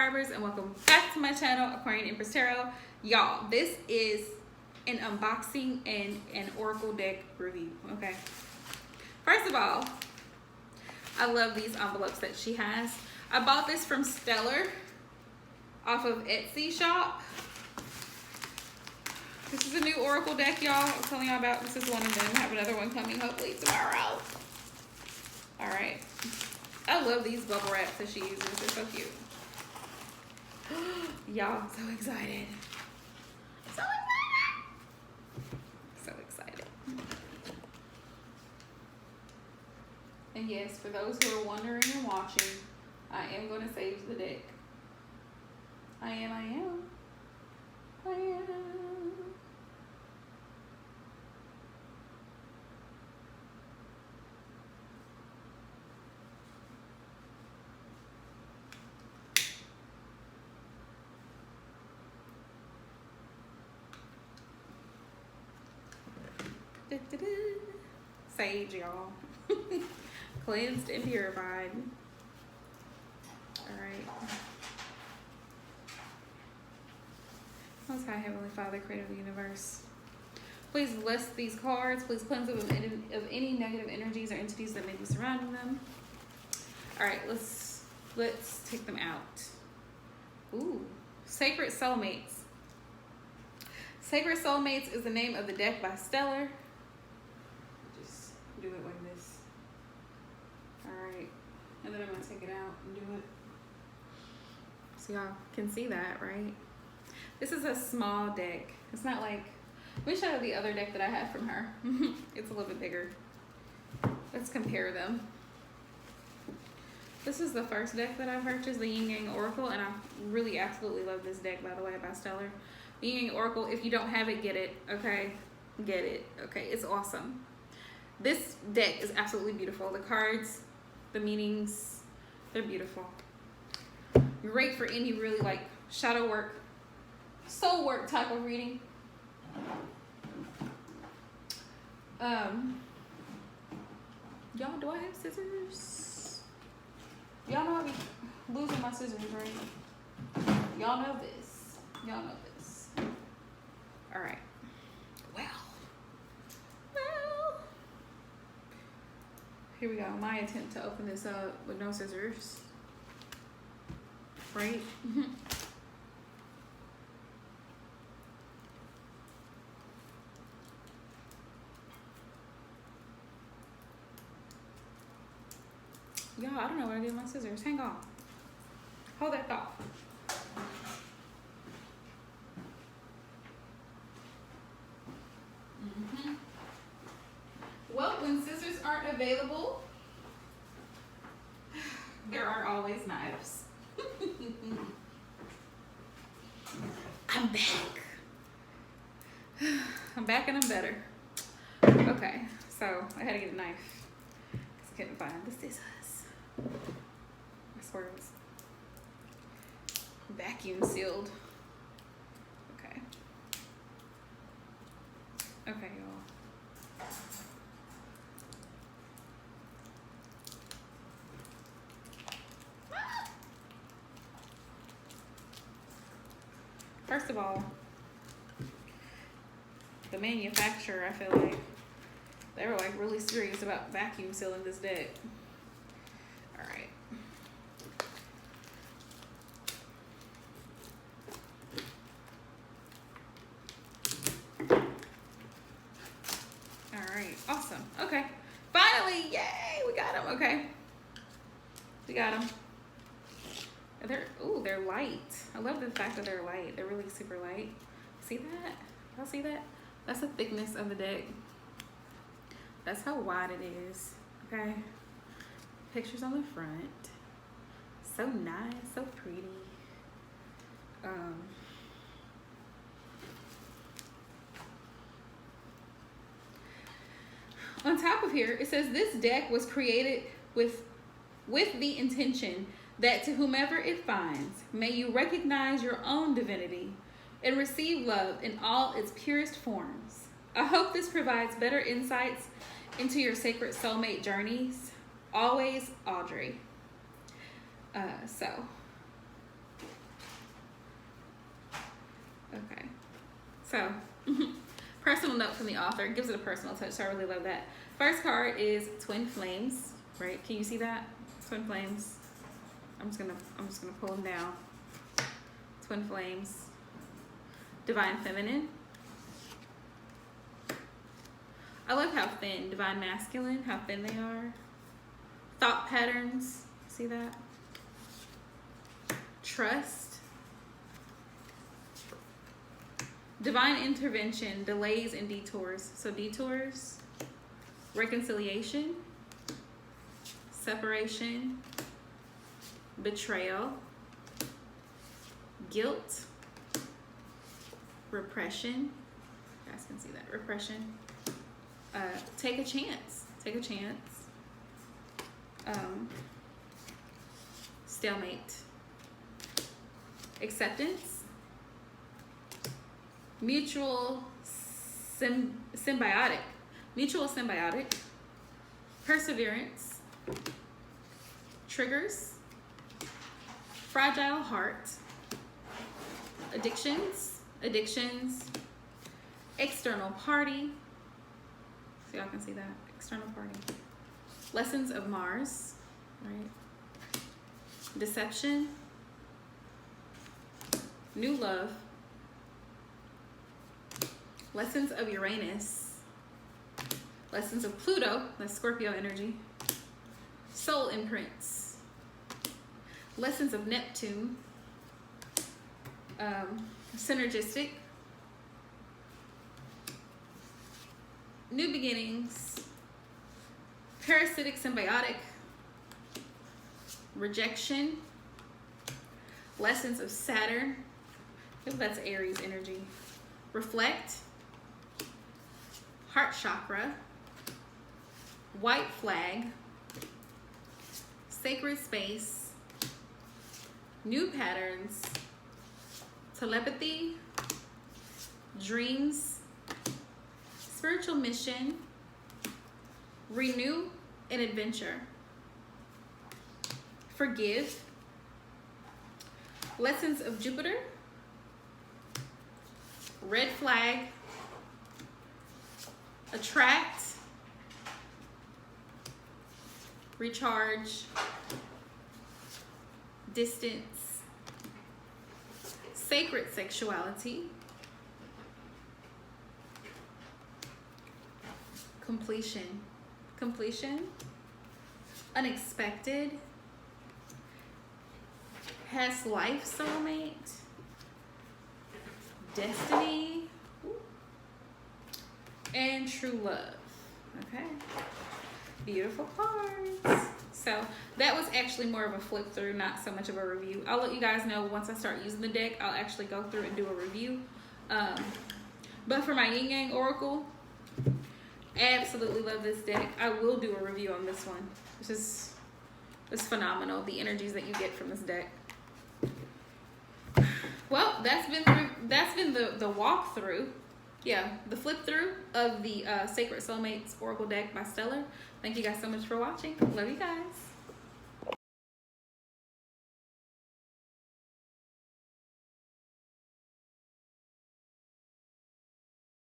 subscribers, and welcome back to my channel, Aquarian Empress Tarot. Y'all, this is an unboxing and an oracle deck review, okay? First of all, I love these envelopes that she has. I bought this from Stellar off of Etsy shop. This is a new oracle deck, y'all. I'm telling y'all about. This is one of them. I have another one coming hopefully tomorrow. All right. I love these bubble wraps that she uses. They're so cute. Y'all, I'm so excited. So excited. So excited. And yes, for those who are wondering and watching, I am going to save the deck. I am. Sage, y'all. Cleansed and purified. Alright. Most High Heavenly Father, creator of the universe, please bless these cards. Please cleanse them of any negative energies or entities that may be surrounding them. Alright, let's take them out. Ooh. Sacred Soulmates. Sacred Soulmates is the name of the deck by Stellar. Just do it like this. Alright. And then I'm going to take it out and do it. So y'all can see that, right? This is a small deck. It's not like... Let me show you the other deck that I have from her. It's a little bit bigger. Let's compare them. This is the first deck that I purchased, the Yin Yang Oracle, and I really absolutely love this deck, by the way, by Stellar. The Yin Yang Oracle, if you don't have it, get it, okay? Get it, okay? It's awesome. This deck is absolutely beautiful. The cards, the meanings, they're beautiful. Great for any really like shadow work, soul work type of reading. Y'all, do I have scissors? Y'all know I be losing my scissors, right? Y'all know this. Y'all know this. All right. Well. Here we go. My attempt to open this up with no scissors. Right? Y'all, I don't know what I did with my scissors. Hang on. Hold that thought. Well, when scissors aren't available, there are always knives. I'm back. I'm back and I'm better. Okay, so I had to get a knife because I couldn't find the scissors. I swear it was vacuum sealed. Okay. Okay, y'all. First of all, the manufacturer, I feel like they were like really serious about vacuum sealing this deck. All right. All right, awesome. Okay, finally, yay, we got them. Okay, we got them. They're light. I love the fact that they're light. They're really super light. See that? Y'all see that? That's the thickness of the deck. That's how wide it is. Okay. Pictures on the front. So nice, so pretty. On top of here, it says this deck was created with the intention that to whomever it finds, may you recognize your own divinity and receive love in all its purest forms. I hope this provides better insights into your sacred soulmate journeys. Always, Audrey. So Okay. So, personal note from the author. It gives it a personal touch, so I really love that. First card is Twin Flames, right? Can you see that? Twin Flames. I'm just gonna pull them down. Twin Flames. Divine Feminine. I love how thin. Divine Masculine, how thin they are. Thought patterns. See that? Trust. Divine intervention, delays and detours. So detours, reconciliation, separation, betrayal, guilt, repression. You guys can see that. Repression. Take a chance. Take a chance. Stalemate. Acceptance. Mutual symbiotic. Mutual symbiotic. Perseverance. Triggers. Fragile heart. Addictions. External party. So y'all can see that. External party. Lessons of Mars. Right. Deception. New love. Lessons of Uranus. Lessons of Pluto. That's Scorpio energy. Soul imprints. Lessons of Neptune. Synergistic. New beginnings. Parasitic symbiotic. Rejection. Lessons of Saturn. I think that's Aries energy. Reflect. Heart chakra. White flag. Sacred space. New patterns. Telepathy. Dreams. Spiritual mission. Renew and adventure. Forgive. Lessons of Jupiter. Red flag. Attract. Recharge. Distance. Sacred sexuality. Completion. Unexpected. Past life soulmate. Destiny. And true love. Okay. Beautiful cards. So that was actually more of a flip through, not so much of a review. I'll let you guys know once I start using the deck. I'll actually go through and do a review. But for my Yin Yang Oracle, absolutely love this deck. I will do a review on this one. It's phenomenal, the energies that you get from this deck. Well, that's been the walkthrough. Yeah, the flip through of the Sacred Soulmates Oracle deck by Stellar. Thank you guys so much for watching. Love you guys.